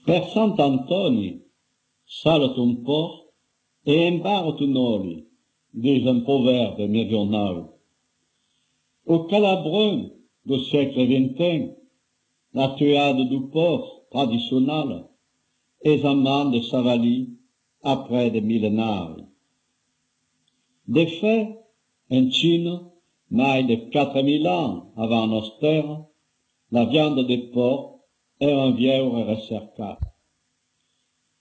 Per Sant'Antoni, salut un po' e impara un oli, dice un proverbe méridional. Au Calabrun du siècle XXI, la tuade du porc traditionnelle est amant de Savali après des millénaires. De fait, en Chine, mais de 4000 ans avant notre ère, la viande de porc est un vieux recercat.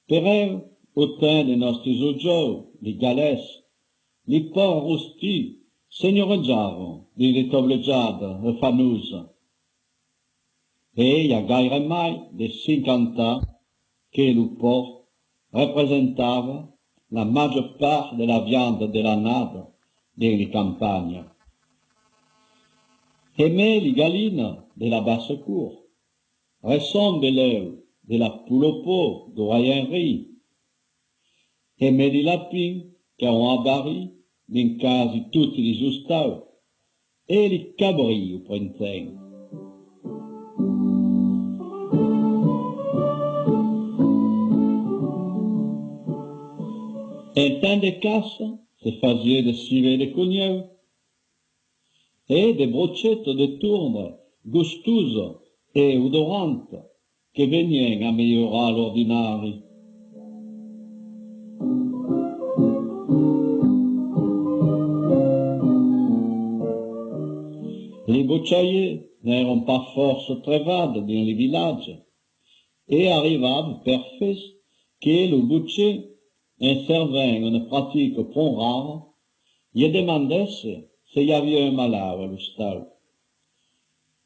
Però, au temps de nostres ujous, les galès, les porcs rostis senyoreggiaven di ritoblejade e fanusa. E il y a gaire mai de 50 ans que le porc représentava la majeure part de la viande de la nade dans les campagnes. Et mais les galines de la basse-cour ressemblent de la poule au pot d'oreillerie, et mais les lapins qui ont abarri dans quasi toutes les ustaus, et les cabris au printemps. En temps de casse, se faisait de civet de cogneux, et des brochettes de tourne gusteuses et odorantes qui venaient améliorer l'ordinaire. Les bouchaillers n'étaient pas force trévades dans les villages, et arrivaient parfaits que le boucher, en servant une pratique point rare, y demandait s'il y avait un malade à l'hôpital.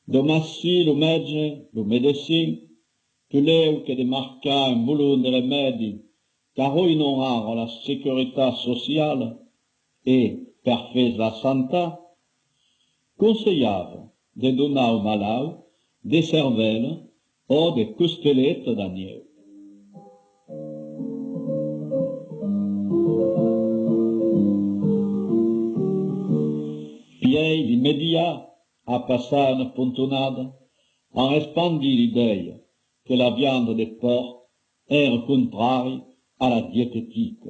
Domassi, le médecin, le médecin, tous que démarquait un boulot de remède, car ignorant la sécurité sociale et parfaite la santé, conseillaient de donner au malade des cervelles ou des costelettes d'agneau. Puis l'immédiat a passé une pontonnade en répandit l'idée que la viande de porc est contraire à la diététique.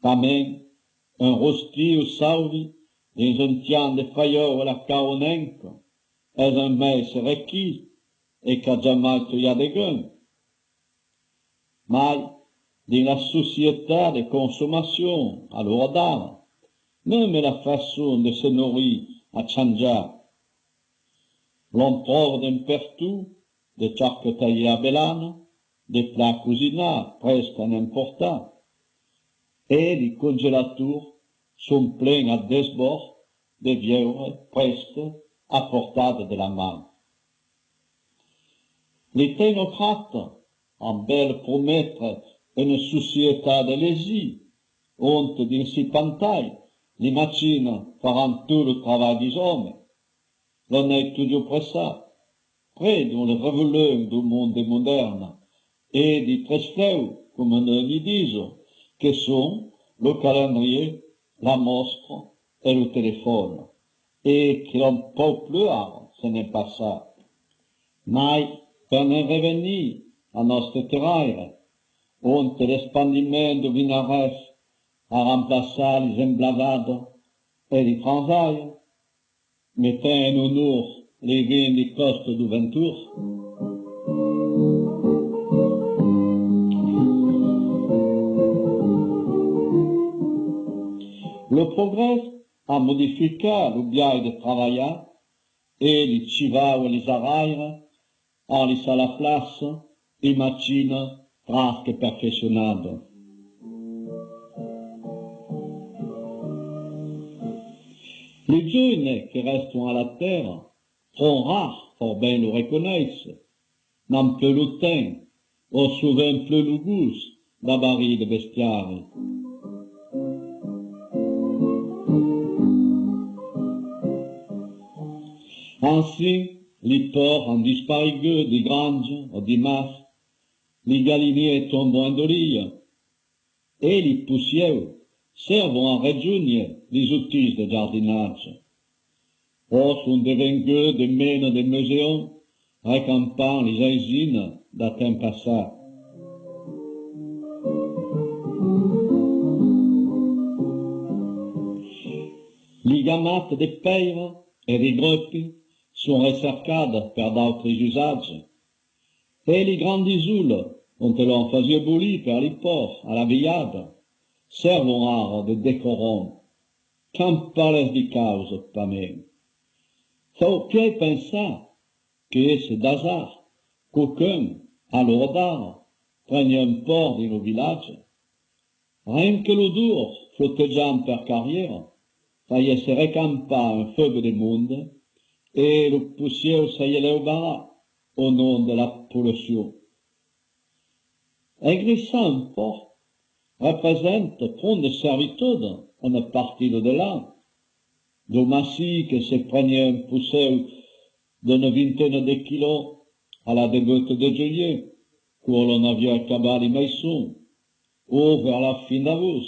Pas même un rosti au saudi dans un tian de faillot à la caronenque est un mets requis et qu'a jamais il y a des gains. Mais dans la société de consommation à l'heure d'art, même la façon de se nourrir a changé. L'on trouve d'un partout des charcutailles à bellane, des plats cuisinés presque n'importe, et les congélateurs sont pleins à desbord de vieilles presque à portée de la main. Les technocrates, en belle promettre une société de l'Asie, ont d'incipantaille les machines faisant tout le travail des hommes. L'on est toujours pressé, près dans le révolu du monde moderne, et des trésfleurs, comme on le dit, que sont le calendrier, la mostre et le téléphone, et que l'on peut plus avoir, ce n'est pas ça. Mais, pour en revenir à notre terrain, où l'expandiment de Vinares a remplacé les emblavades et les transailles, mettant en honneur les vins des costes du Ventour. Le progrès a modifié le biais de travailler et les chivas ou les araires en laissant la place et machines presque perfectionnables. Les jeunes qui restent à la terre, trop rares pour bien le reconnaître, n'ont plus le temps, ou souvent plus le goût d'abarrer de bestiaires. Ainsi, les porcs ont disparu des granges ou des masses, les galiniers tombent en d'olive, et les poussières servent à réjouir les outils de jardinage. Ou sont devenus des mènes de muséums, récampant les usines d'un temps passé. Les gamates des pères et des groupes sont recercades par d'autres usages, et les grandes isoules, dont l'on faisait bouillir par les porcs à la veillade, servent de décorum, quand parles des causes pas même. Faut bien penser que c'est d'hasard qu'aucun, à l'heure d'art, prenne un port dans nos villages. Rien que le dur, flottant par carrière, faille se récampa un feu du monde, et le poussière s'y baras au nom de la pollution. Un grissant port représente pour de servitude une partie de l'an. Domassi que se prenait un pousseur d'une vingtaine de kilos à la débute de juillet, quand l'on avait acabé les maisons, ou vers la fin d'août,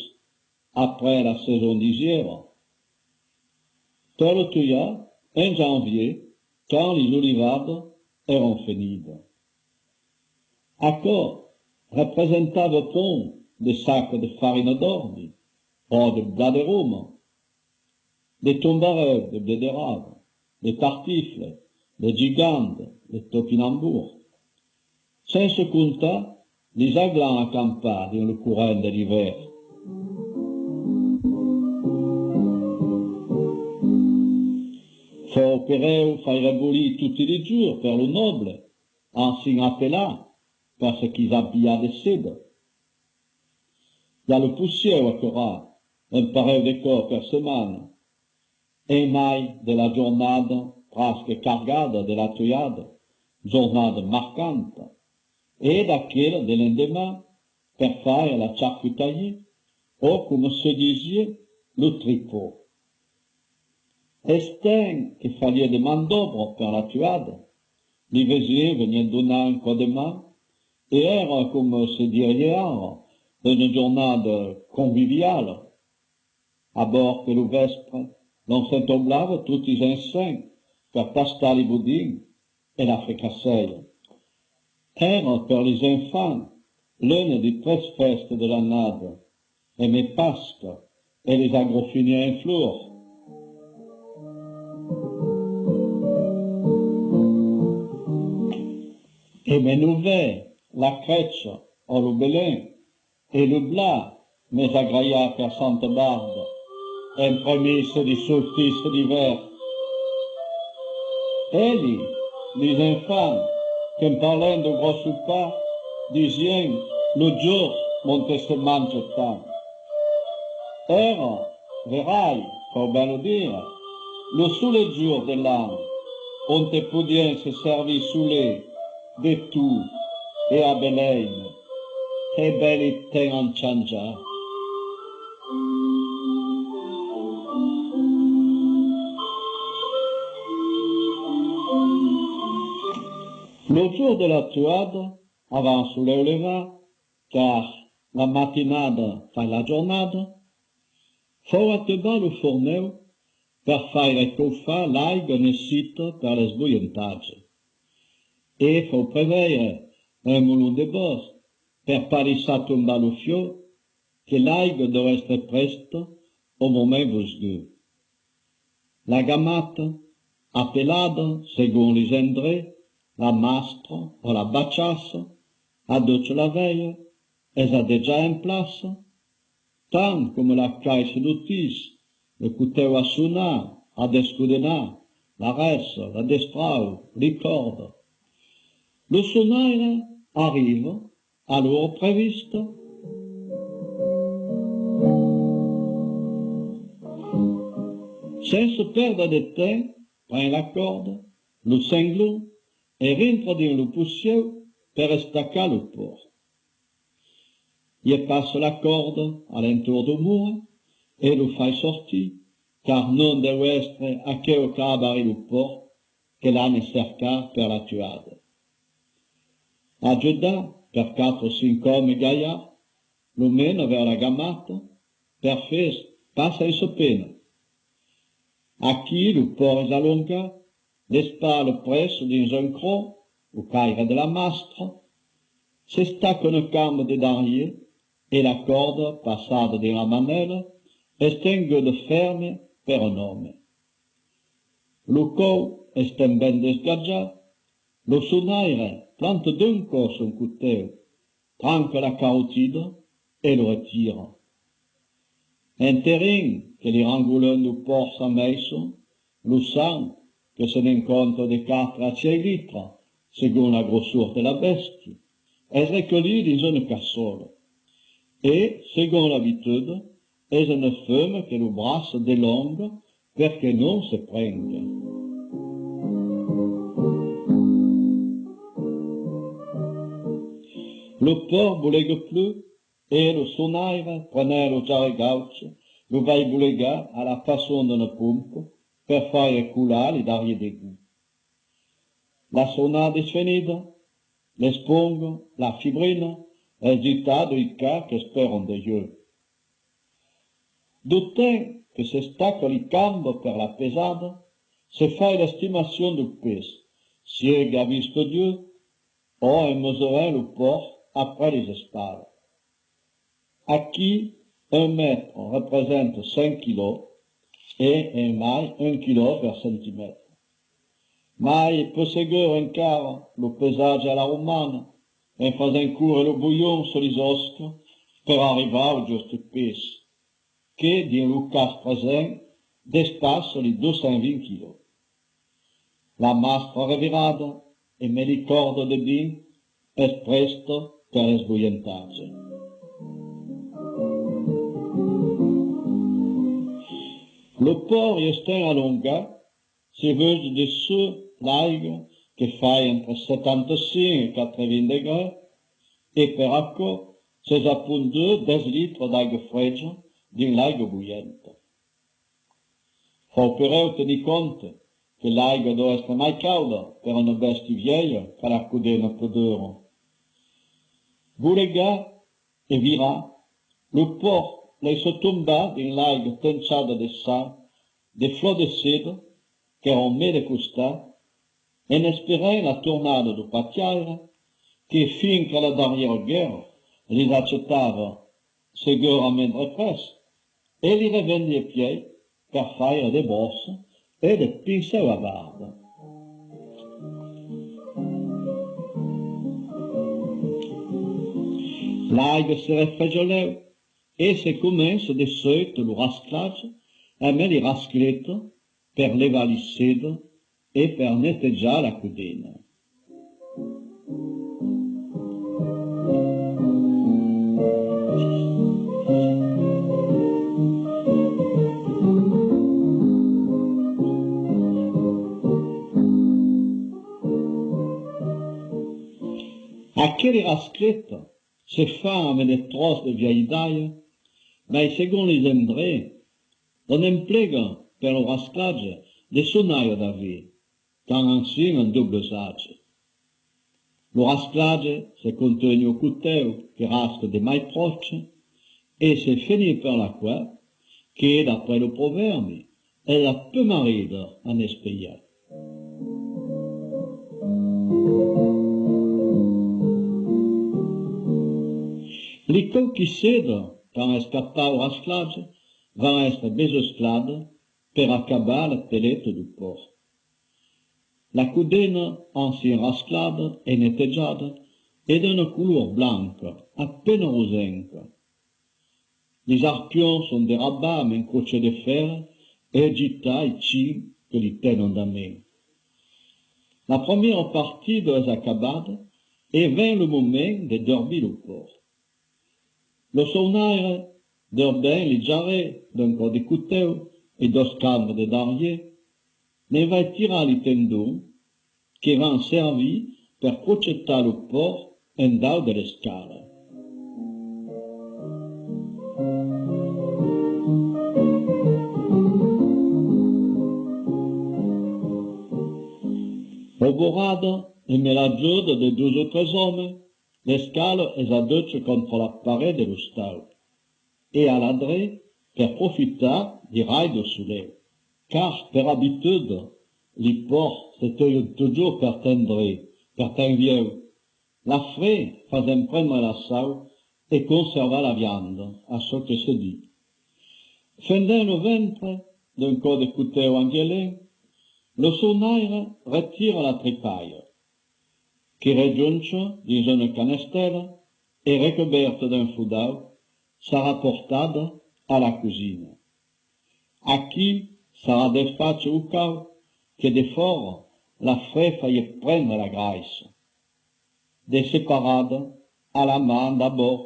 après la saison d'hiver. Tel tuya, en janvier, quand les olivades eran finies. Accord représentava pont des sacs de farine d'orge, ou de blas de rhum, des tombarelles de blé d'érable, des tartifles, des gigantes, des topinambours. Sans se compter les aglans accampés dans le courant de l'hiver. Faut opérer ou faire éboulir tous les jours par le noble, ainsi appelé, parce qu'ils habillaient de cèdre. Il y a le poussière qui aura un pareil décor par semaine, et maille de la journée presque cargade de la tuyade, journée marquante, et d'aquelle de l'endemain, per faire la charcutaille, ou comme se disait, le tricot. Estin qu'il fallait de main d'œuvre per la tuade, les veziers venaient donner un coup de main, et era, comme se dirait, une journée conviviale. À bord que le vespre, l'on s'entoblava tous les encens per tastar les boudins et la fricasseille. Era per les enfants l'une des 13 festes de l'année, et mes Pâques et les agrofiniers en fleurs. Et mes nouvelles, la crèche, ou le belin, et le blas, mes agréables à Sainte Barbe, en prémisse du solstice d'hiver. Et les enfants, qui me parlaient de gros soupas, disaient, le jour, mon testament se tant. Era, verrai, pour bien le dire, le seul jour de l'an, on te pouvait se servir saoulé, de tout, et à Beleine, et bel était en chanja. Le jour de la tuade, avant sous le levant, car la matinade fait la journée, faut attebar le fourneu per faire réchauffer l'aigua necessita per l'esbuientatge. Et faut préveiller un moulin de bosse per parissar tombar le fior, que l'aigua doit être preste au moment vosgu. La gamata, appelada, secondo les endroits, la mastra o la bachassa, a doce la veille, est déjà en place, tant comme la caisse d'outils, le couteau à sonnar, à descoudenar, la resse, la destrau, les cordes. Le sonnaire arrive à l'heure préviste. Senza perdere de temps, prend la corde, lo cinglou, et rentre dans le poussière per staccar le port. Il passe la corde à l'entour du mur et le fait sortir, car non deve essere a che cabare le port che l'hanno cercato per la tuade. Aggiuda per 4-5 hommes gaillards, lo mena vers la gamata, per fes passa in sopena. A qui le port est allonga, les spalle presso dins un croc, au caire de la mastra, se stacca une cambe de derrière, et la corde, passata dans la manella, estengue de ferme per un homme. Lo cou est ben desgaggiat, lo sonaire plante d'un cos son couteau, tranque la carotide et le retire. Un terrain que les rangoulons du port s'amaissent, le sang que se n'encontre de 4 à 6 litres, selon la grosseur de la bestie, est recueilli dans une cassole. Et, selon l'habitude, est une femme que le brasse de longue pour que non se prenne. Le port boulegue plus, et le sonaire prenait le jarre gauche, le vaille boulega à la façon d'une pompe, per faire couler les derrière d'égout. La sonade est finita, l'esponge, la fibrine, résultat du cas qu'espèrent de Dieu. D'autant que se stacca les cambes per la pesade, se fait l'estimation du pes, si a visto Dieu, o en mesurant le port après les espades. À qui 1 mètre représente 5 kilos et un maille 1 kilo per centimètre. Mais peut seguir encara le pesage à la romane en faisant courir le bouillon sur les osques per arriver au juste pes, que, dans le cas présent, dépasse les 220 kilos. La mastra revirada e me li corda de bin est presto per esbuientarsi. Le port est allonga, si veut de dessous l'aigua que fait entre 75 et 80 degrés, et per acco c'est à punt 10 litres d'aigua freggia dans l'aigua bouillante. Faut però tenir compte que l'aigua doit être mai cauda per una bestia vieille per accudir un peu d'oro. Boulega e vira, le port laisse tomber dans l'aigua tenchada de sang, des flots de cidre qu'on met de costat, en espérant la tornade du patiaire, que fin qu'à la dernière guerre, les accettava seguramente presso, et les revendait pieds per faire des bosses et des pinces à barbe. L'aigua se réfrigérait, et se commence de suite le rasclage, avec les rasclettes per levar les cidres et per nettoyer la cudine. Aquelle rasclette se fait avec des trosses de vieilles dailles, mais selon les endroits, on emplega per le rasclage des sonailles d'avis, tant ainsi un double usage. Le rasclage se continue au couteau qui reste des mailles proches, et se finit par la couette, qui, d'après le proverbe, est la peu maride en espéillé. Les coups qui cèdent quand escapar au rasclage vont être besosclades per acabar la telette du port. La cudine, ancien rasclade et nettoyada, est d'une couleur blanche, à peine rosenque. Les arpions sont des rabats en crochet de fer et gita ici que les tiennent en main. La première partie de les acabades et vint le moment de dormir le port. Le sonaire dort bien les jarrets d'un corps de couteau e dos cadres de Darier, ne va tirar l'itendum che van servir per progettare lo port en dau de l'escala. Oborada e me l'ajuda de 2 o 3 hommes, l'escala es aduce contra la paret de l'hostal, e a l'adre per profitar di rai do soleil, car per habitude li port se teuien toujours per ten vieu. La fre fasen prendre la sau e conservar la viande, a so que se dit. Fendent le ventre d'un cor de cuteu angelin, lo sonaire retira la tripaille, che raggiunge dins una canestella e recoberta d'un fudau, sarà portada a la cucina. Aquí sarà desfatto o cau, che de fora la fre faie prendre la graisse. De separada a la man d'abord,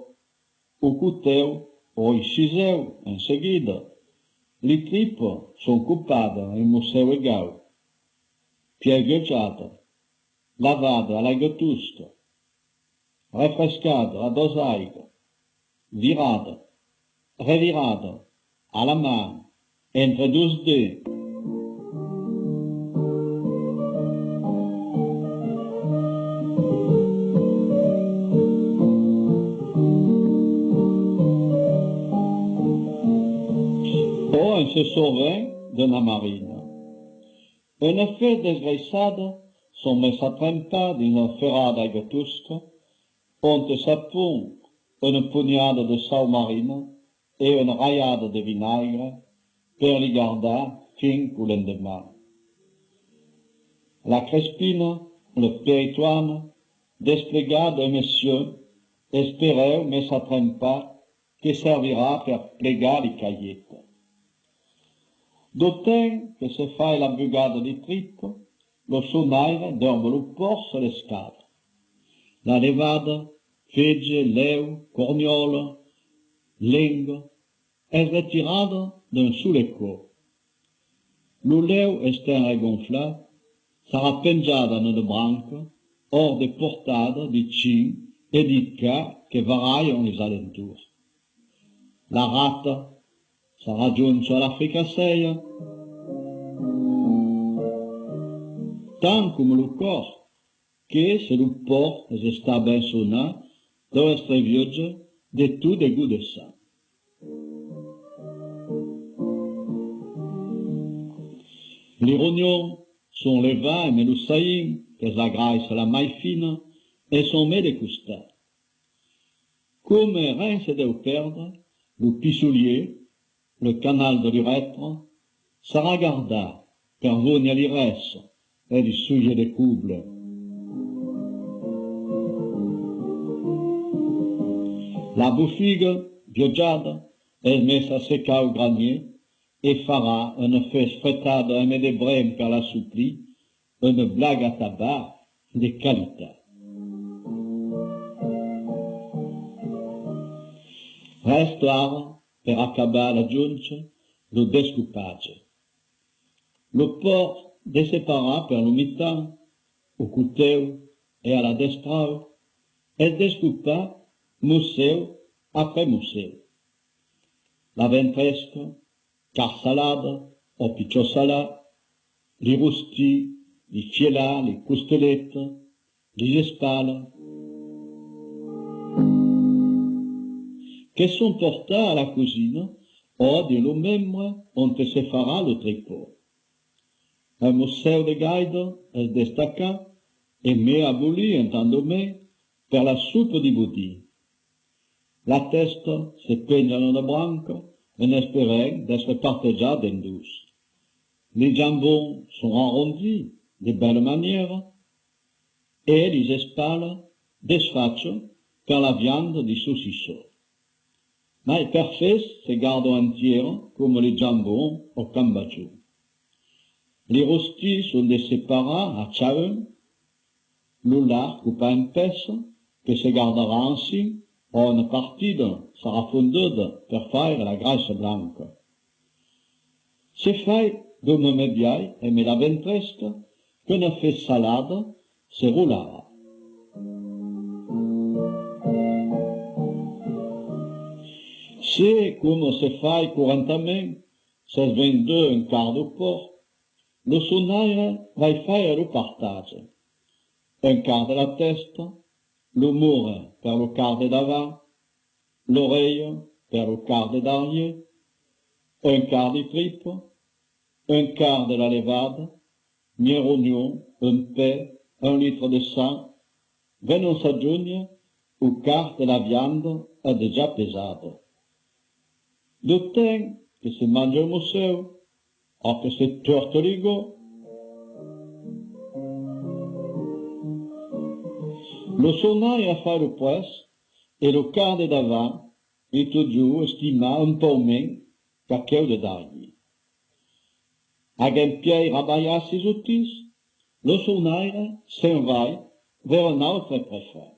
o cuteu o i ciseu en seguida. Li tripe son cupada en museu egau, pieggiata, lavada a l'aigua tusca, refrescada a 2 aigua, virada, revirada, a la man, entre 2 dés. O en se sauvait de la marine. Un effet desgraissada son messa trempar dins un ferrat d'aigua tusca, on s'appunt una pugnada de sau marina e una raiada de vinagre per li gardar fin o l'endemà. La Crespina, le Perituana, desplegat de monsieur, espereu messa trempar que servirà per plegar li caillette. D'autant que se fa la bugada di tripo, lo sonaire dorme lo port sur l'escala. La levada, fege, leu, corniola, lenga, es retirada d'un suleco. Lo leu esten regonflat, sarà pengiada nella branca, hors de portada di cin e di ca che varaion les alentours. La rata sarà giunta alla fricasseia, tant come lo cor, che se lo port es sta ben sonat, deu estre vioggia de tout de goût de sa. Les rognons sont les vins et le saïn, que agraissent la maille fine, et sont mets de costat. Comme rien se deu perdre, le pissoulier, le canal de l'urètre, sarà garda per vogna li res e di sugge de couble. La buffiga, vioggiada, es messa a seccar au granier e farà una fes fretada e de brem per la suppli, una blaga tabac de qualitat. Resta ara, per acabar la giunta, lo descoupage. Lo port desepara per lo mitan, o cuteu e a la destrau, es descoupa museu après museu. La ventresca, car salada o picciò salà, li rusti, li fielà, li costeletta, li espala, che son portà a la cucina o di lo membre onde se farà lo tripò. Un museu de gaida es destaca e me aboli intendo me per la soupe di budì. La testa se pegna nella branca en espérant d'être partagés en 12. Les jambons sont arrondis de belle manière et les espales desfaccio per la viande di saucisson. Ma il perfes se garda entière comme les jambons au cambaccio. Les rostis sont des séparats à chaun, le lard coupé en pèce que se gardera ainsi o una partida sarà fonduta per fare la graisse blanca. Se fai d'un mediai e me la ventresca, che ne fe salada, se rulava. Se, come se fai curantament, se svende un quart de porc, lo sonaire vai fare lo partage. Un quart de la testa, lo mure per lo quart de davant, l'oreille per lo quart de darrière, un quart de tripe, un quart de la levade, miei oignon, un pe, un litre de sang, venon s'aggiunge un quart de la viande è già pesata. Do tem che se mangia il museo, o che se tortoligo, lo sonaio a fare lo pres e lo quart de davant, e tu giù stima un po' meno che de dargli. A gempiei rabaiassi sotis, lo sonaire se'n vai ver un altre prefer.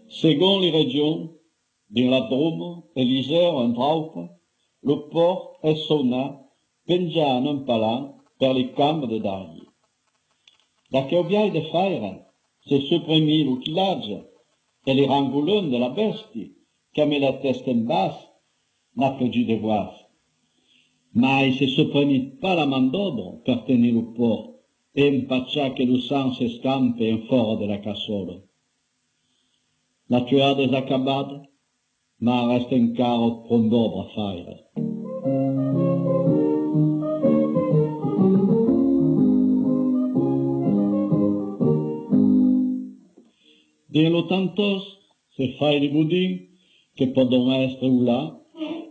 Segon les régions, din la Drôme, e l'Isère, en Draupe, le port est sonna, pengiant un palan per les camps de Dargli. Da che obiai de faire, se supprimi lo chillage e les rangolons de la bestie, che me la testa en basse, n'a pas dû de voir. Mais se supprimi pas la main d'ordre per tenir le port, e impaccia che lo sang s'escampe en fora de la cassola. La tuada és acabada, ma resta encara prou d'obra a faire. Din lo tantos, se fai de budin, que podon estre ou là,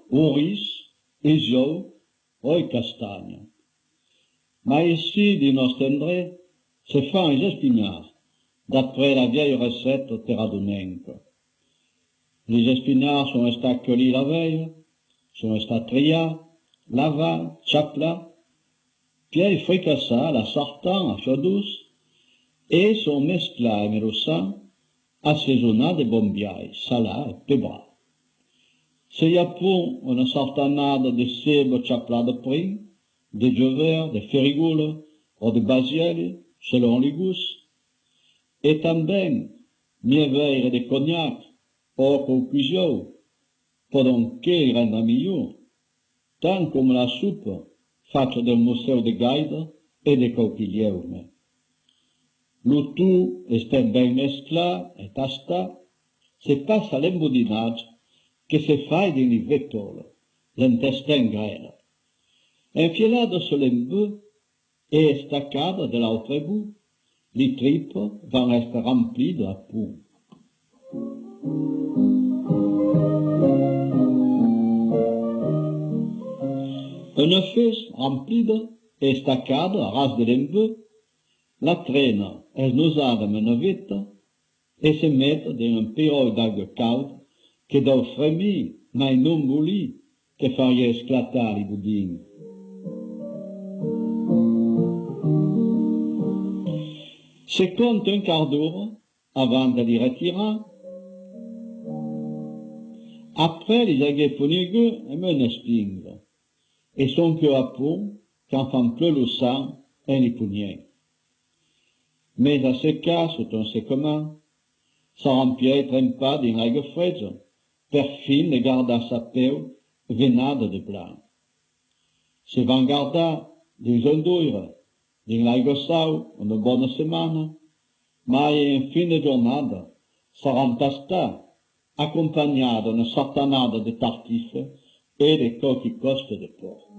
ou ris, e jou, o e castagna. Ma ici, di nostre André, se fa un espinards, d'après la vieille recette terradonenca. Les épinards sont restés cueillis la veille, sont restés triés, lavés, chaplés, puis fricassés, la sortant à feu douce, et sont mesclés avec le sang, assaisonnés de bombiailles, salades et pebras. Se y a pour une sortanade de cèbes chaplés de prim, de jevers, de férigoules ou de basil, selon les goûts, et também mieux de cognac, ou conclusion, pendant qu'il renda mieux, tant comme la soupe faite d'un museu de gaida et de coquilleume. Le tout est bien mesclé et tasté, se passe à l'embudinage que se fait dans les vétoles, l'intestin grêle. Enfilade sur l'embut et staccade de l'autre bout, les tripes vont rester remplies de la peau. Une fesse remplie et staccade à ras de l'embut, la traîne est nosada en une vite et se met dans un pirou d'agua caude que doit frémir, mais non bouillir, que ferait éclater les boudines. Se compte un quart d'heure avant de les retirer. Après, les aguets et me espingent, et son peu à peau, qu'en font plus le sang et les poignets. Mais à ce cas, c'est on sait comment, ça remplit pas d'une aigua fraise, per fin de garder sa peau venade de blanc. Se van garder des ondures, d'une aigua sau, une bonne semaine, mais en fin de journée, ça rempasta, accompagné d'une sartanade de tartifes et de coquicostes de porc.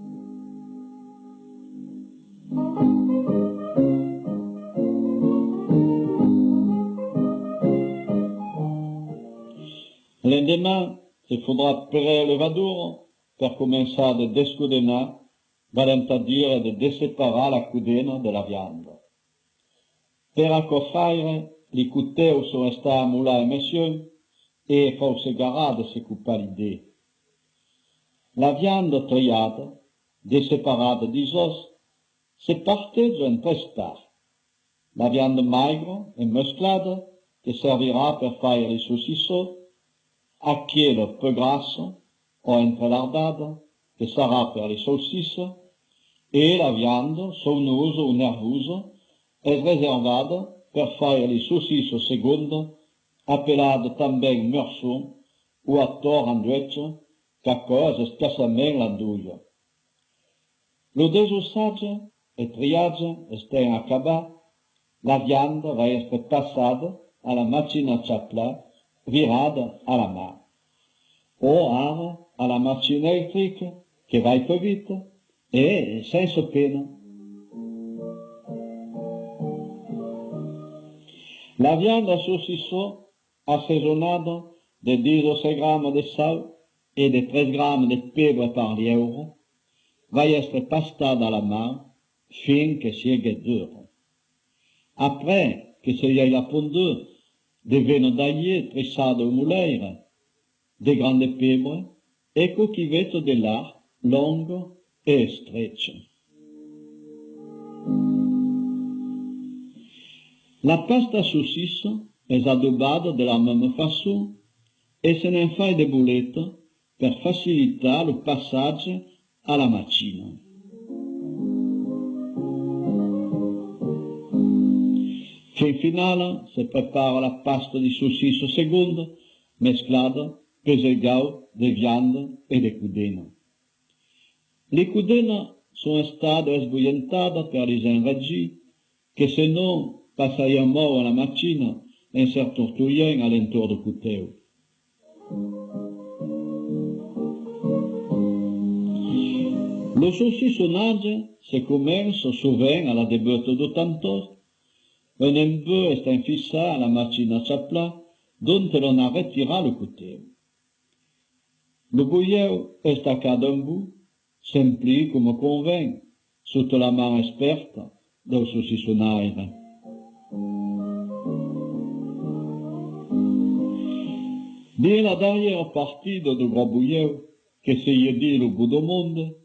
L'endemain, il faudra parer le vadour per commencer de descudenar, valent a dire de déséparer la cudena de la viande. Per accofaire, les couteaux sont restés à moulin messieurs, et forse garà de se couper l'idée. La viande triade, déséparée des os, se partage en 3 parts. La viande maigre et musclade, che servirà per fare les saucissons, acchiello peu grasso o entrelardado, che sarà per le saucisses, e la viande saunosa o nervosa è reservata per fare le saucisses seconde, appellate também morceau ou à tort en duetto, qu'à cause escassament la douille. Le desossage et triage estant acabat, la viande va être passada à la machine à chapla, virada à la main, ou à la machine électrique, qui va peu vite, et sans peine. La viande à saucisson assaisonnade de 10 ou 16 grammes de sel et de 13 grammes de pèbre par lièvre va être pastada à la main fin que sigue dur. Après que se y ait pondu de veno d'ailler tressado au mouleire, de grandes pèbres et coquillettes de lard longues et estreches. La pasta saucisse est adobada de la même façon et se n'en fait des boulettes pour faciliter le passage à la machine. Fin finale, se prépare la pasta di saucisse seconde, mesclada, pesegao de viande et de cudine. Les cudines sont stades esbouillantadas per les ingrédients que sinon passaiamo alla macchina e s'artortuien all'entour du couteau. Le saucissonnage se commence souvent à la début de tantôt. Un embeu est infissé à la machine à chapla dont l'on arrêtera le couteau. Le bouillon est staccé d'un bout, s'emplit comme convient, sous la main experte del saucissonnage. Dans la dernière partie de gros bouillon, que se y dit le bout du monde,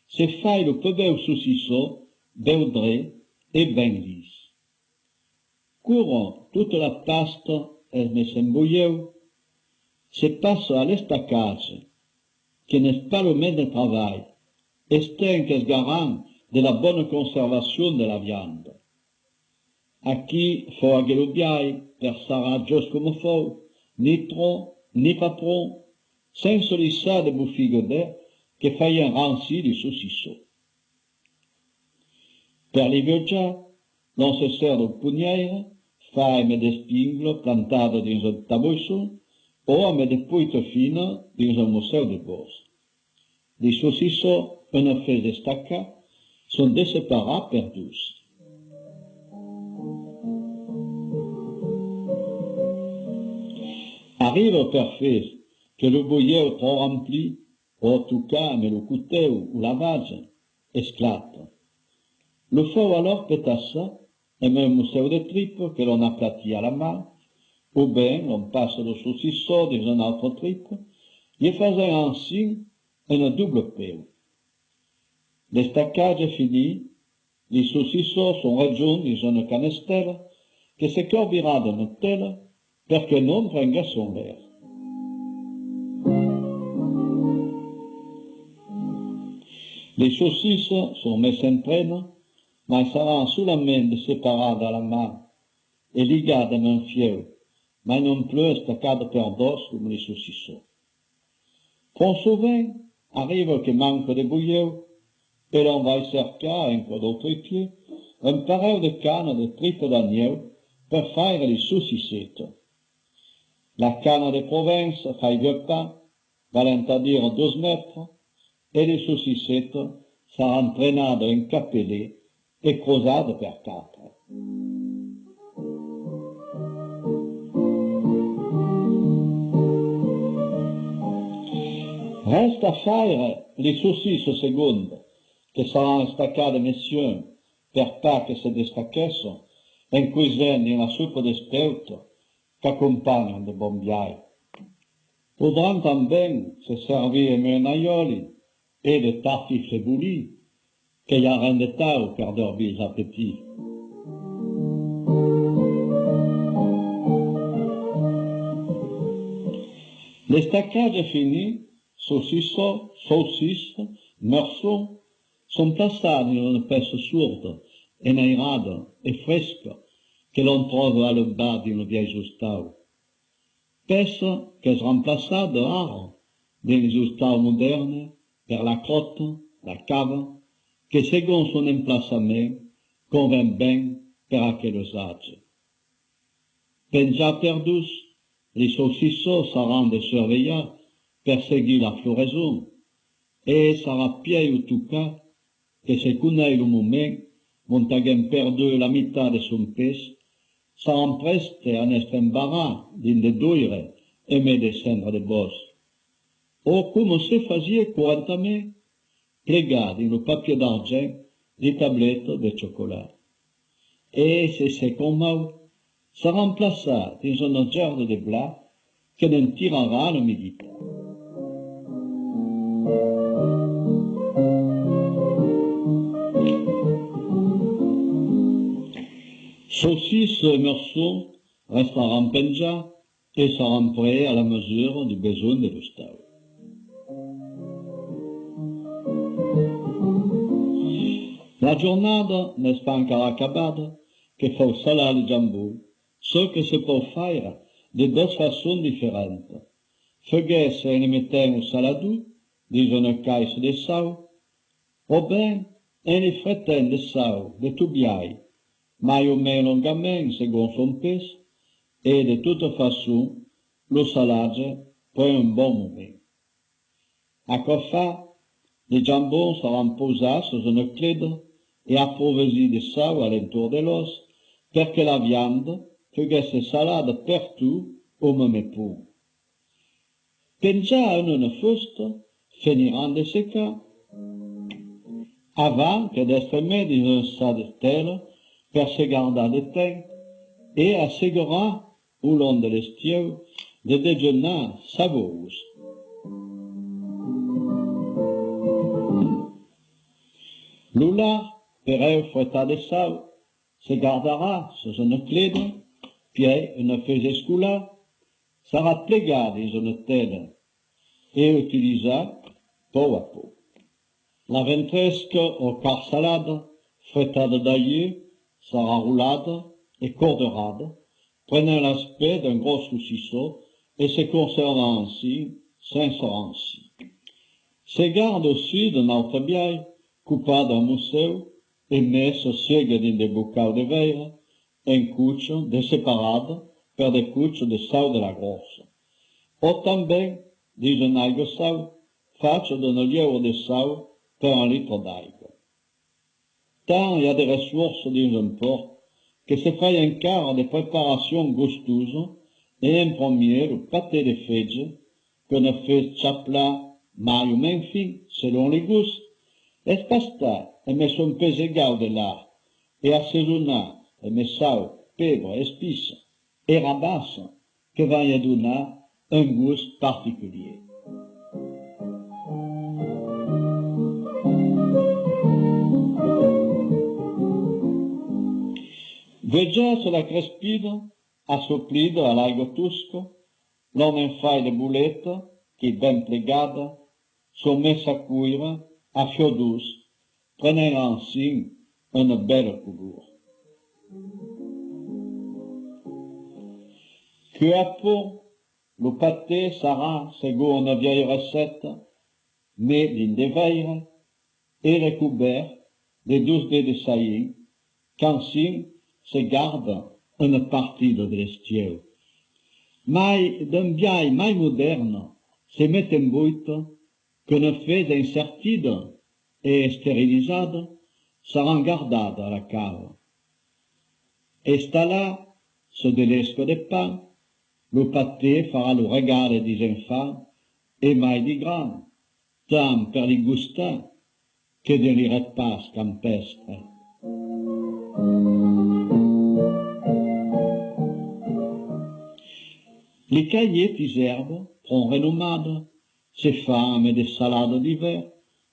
se fait le peu beau saucisson, beudré et bien lisse. Courant toute la pasta est mise en bouillon, se passe à l'estaccage, qui n'est pas le même travail, estant qu'est garant de la bonne conservation de la viande. Aquí faut aggelubiare per sarà just come faut, ni trop, ni pas trop, sans solliciter de bouffigo d'air que faillent rancir du saucisson. Per les vioggià, l'on se sert de pugnaire, faime d'espinglo plantado dans un taboisson, ou avec des poites fines dans un morceau de bosse. Les saucissons, une fois destacés, sont déséparés per douce. Arrive parfait que le bouillon trop rempli, ou en tout cas mais le couteau ou la vase, éclate. Le faut alors pétasser et même un morceau de tripe que l'on aplatit à la main, ou bien on passe le saucisson dans un autre tripe, et faisant ainsi une double paix. Le staccage est fini, les saucissons sont rejoints dans une canestelle que se corbira de Nutella pour que non prenne son l'air. Les saucisses sont mises en prenne, mais saranno solamente separate à la main et ligate en un fil, mais non plus staccate per dos comme les saucissons. Trop souvent, arrive que manque de bouillon, et l'on va cercar encore d'autres pieds, un pareil de canne de tripe d'agneau pour faire les saucissettes. La canne de province fait 2 pas, valent à dire 12 mètres, et les saucissettes saranno traînades encapellées et creusades per 4. Reste à faire les saucisses secondes, que saranno staccate messieurs, per pas que se destaquessent, en cuisine in la soupe de speuto, qu'accompagnent de bombiailles. Podront também se servir menaioli et de tartifs éboulis, qu'il y a rien de tard per dormir l'appétit. L'estaccage est fini, saucisses, morceaux sont placés dans une pièce sourde, énairade et fresque que l'on trouve à le bas d'une vieille justau. Pièce que se remplaça dehors des justau modernes per la crotte, la cave, que selon son emplacement convient bien per aquellos âges. Penjar perdus, les saucissons s'arrendent de surveiller per seguir la floraison, et sarà pied ou tout cas que se connaît le moment on haguem perdu la meitat de son pes, s'en preste a n'est embarras din de doire et me descendre de bos. O comme se faisait couramment, plegar din le papier d'argent des tablettes de chocolat. Et c'est comme se remplaça dans un gerde de blas que n'en tirera le militaire. Saucisses et morceaux resteront penjas et seront prêts à la mesure du besoin de l'ustau. La journée n'est pas encore acabée, que faut salar le jambon, ce que se peut faire de deux façons différentes. Feuguer en le mettant au saladou, dans une caisse de sau, ou bien en le frettant de sau, de toubiaille, mais au moins longuement selon son pes, et de toute façon, le salage prend un bon moment. À quoi faire, les jambons seront posés sur une clède et approvisis de sau à l'entour de l'os, pour que la viande feuguesse salade partout au même point. Penjar en une fuste finiront de secar, avant que d'être mis dans un sac de tel, per se garder de temps, et asségurer, au long de l'estiu, de déjeuner savoureux. L'oula, per fouettar de sau, se gardera sur une clède, puis une feuille escoula, sera plegada dans une telle et utilisée peu à peu. La ventresque au quart salade, fouettada d'ail, sera roulade et corderade, prenant l'aspect d'un gros saucisson et se conservant ainsi, sans ainsi. Se garde aussi d'un autre biaille, coupé d'un museu, et met sosiega dans des bocaux de verre, en couches de séparades per des couches de sau de la grosse. O também, dans un aigua sau, faccio d'un lievre de sau per un litre d'aigua. Tant il y a des ressources dans un port que se fait un quart de préparation gustouse et en premier le pâté de fège que ne fait chapla mai ou même fin selon les goûts. Es pasta et met son pes égal de l'art et assaisonnar et met sau, pebre, épices et rabasse que va y donner un goût particulier. Veja sur la crespide, assoplide à l'aigua tusco, l'on en fait de boulettes qui, ben plegades, sont mises à cuire à feu douce, prenant ainsi une belle couleur. Que à peu, le pâté sera, selon une vieille recette, mais d'une veille, et recouvert de 12 dés de saillie, qu'ainsi se garde une partie de l'estiu. Mais d'un vieil mai moderne se met en buit que ne fait incertide et stérilisade sera gardada à la cave. Est là, ce délesque de pain, le pâté fera le regard des enfants et mai des grands, tant per les gustins que de les repas campestres. Les cahiers des herbes prend renommade, ces femmes et des salades d'hiver,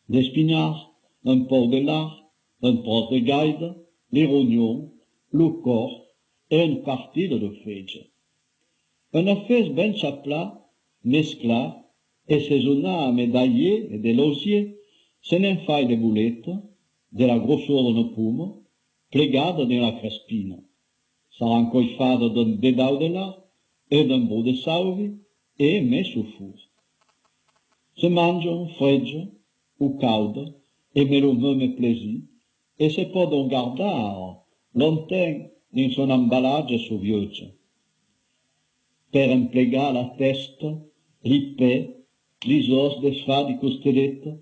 des spinards, un pot de lard, un pot de gaide, les rognons, le corps et une partie de fège. Un affaire ben chapla mescla e saisonna a medaglie e de losier, se ne fai de boulettes, della grossura d'un pomo, plegada nella crespina. Saran coifada d'un dedau de là, e d'un brou de sauvi, e messo au four. Se mangiano fregge, o cauda, e me lo meme plesi, e se podon guardare lonten in son emballage sovioce. Per implegar la testa, li pe, li os de sfa di costelletta,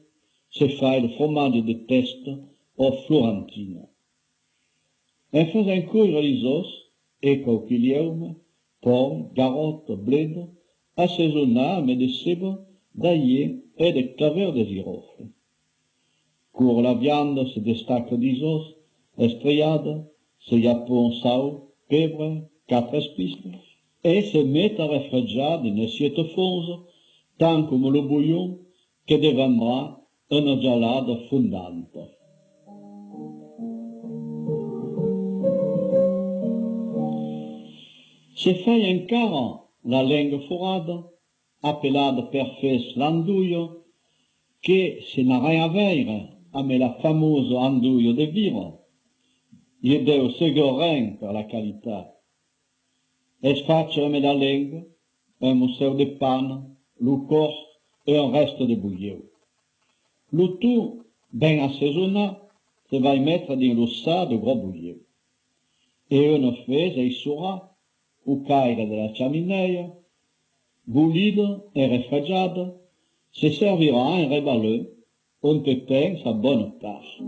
se fa il formaggio de testa o florentino. En faisant cuire les os, e coquilieume, porc, garotte, bled, assaisonname de seba, d'ailler et de claver de girofle. Cour la viande se destaque des os, estrellada, se yapon sal, pebre, 4 espices, et se met à refroger d'une assiette fonce, tant comme le bouillon, que deviendra une gelade fondante. Se fait encara la langue forada, appelada per fes l'andouille, que se n'a rien à voir avec la fameuse andouille de vivre, il est au second per la qualité. Es faccia avec la langue, un museu de panne, le corps et un reste de bouillon. Le tout, bien assaisonné, se va y mettre dans le sa de gros bouillon. Et une fesse y sera, au caire de la cheminée, boulide et réfrigérade, se servira un reballeux, on peut teindre sa bonne part.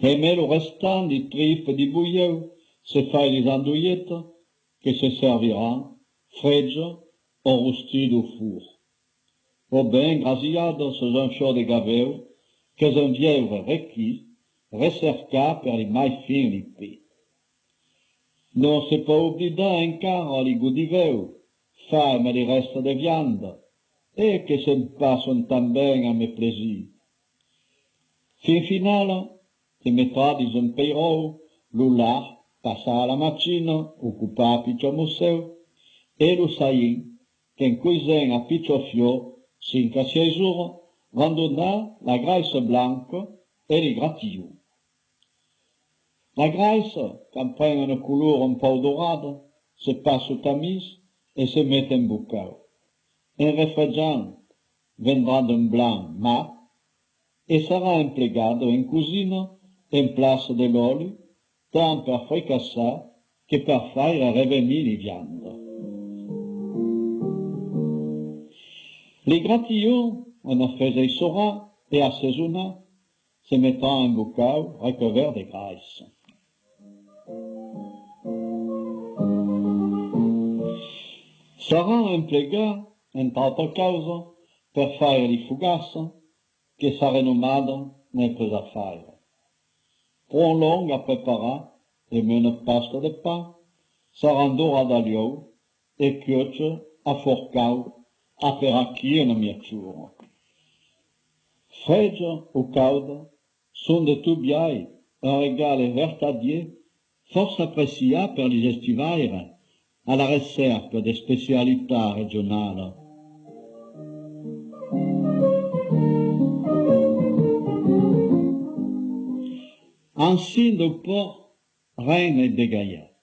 Et met le restant du triffe du bouillon, se fait les andouillettes, que se servira, fregge, au roustis au four. Ou bien grasiade sous un chaud de gaveu, que un vieuvre requis, recerca per les mailles fines lipées. Non se peut oublier encara les goûts d'iveu, femme les restes de viande, et que se passent tan bien à mes plaisirs. Fin finale, se mettra dans un peirou, l'oular, passa à la machine, occupa a piccio museu, et le saïn, qu'en cuisine a piccio fio, 5 à 6 jours, randonna la graisse blanche et les gratillons. La graisse, quand prend une couleur un peu dorade, se passe au tamis et se met en boucau. Un réfrigérant vendra d'un blanc mat et sera emplegado en cuisine en place de l'olio, tant per fricasser que per faire revenir les viandes. Les gratillons, on faisait sera et assaisonna, se mettant en boucau recouvert de graisse. Sarà impiegato, in altra causa, per fare le fugazze, che saranno nel cosa fare. Pour long à préparer, et une pasta de pain, saranno dorate d'aglio, e cuoce a forcau, a per acchi una miatura. Freggia o cauda, sont de tout biais, un regale vertadier, force apprécié per gli estivaires, à la recherche des spécialités régionales. Ainsi de porc, reine et de gaillards.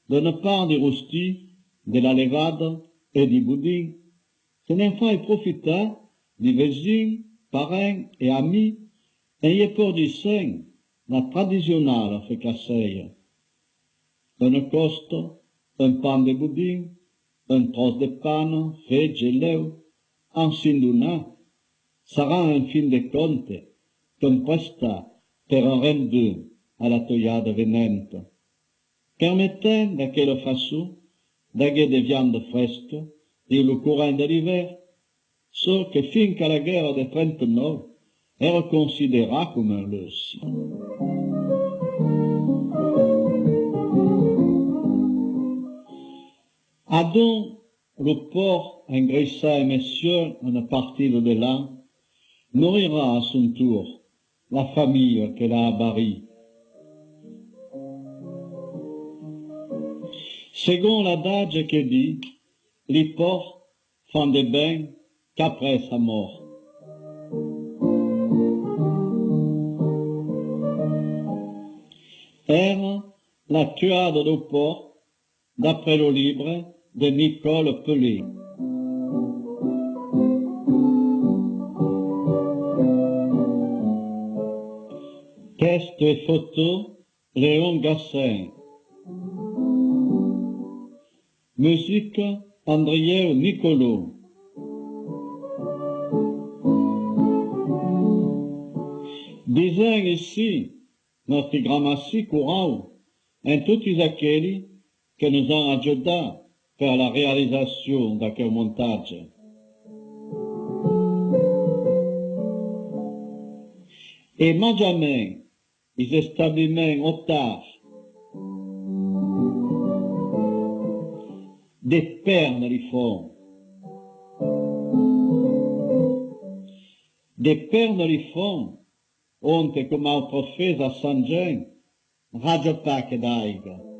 D'une part des roustis, de la levade et du boudin, se n'en fait profiter des voisins, parents et amis, et pour du sein, la traditionnelle fricasseille. Une coste, un pain de boudin, un trosse de pain fait gelé, ainsi d'una, sera en fin de compte qu'un presta per un rendu à la toillade venente, permettant de quelle façon d'aguer des viandes fresques et le courant de l'hiver, ce que fin qu'à la guerre de 39 est considéré comme un luxe. Adon, le porc engraissé et messieurs une partie de l'an, nourrira à son tour la famille qu'elle a abarie. Second l'adage che dit, les porcs font des bains qu'après sa mort. Era la tuada do porc, d'après le livre de Nicole Pelé. Texte et photo, Léon Gassin. Musique, Andrieu Nicolo. Disem ici, notre grammatie courant, en tutti aquelli che nous ont ajudat per la realizzazione d'aquel montage. E maggiamente, is establiments otages de perne li font. De perne li font, onde come altro fez a San Jean, radio pac d'aiga.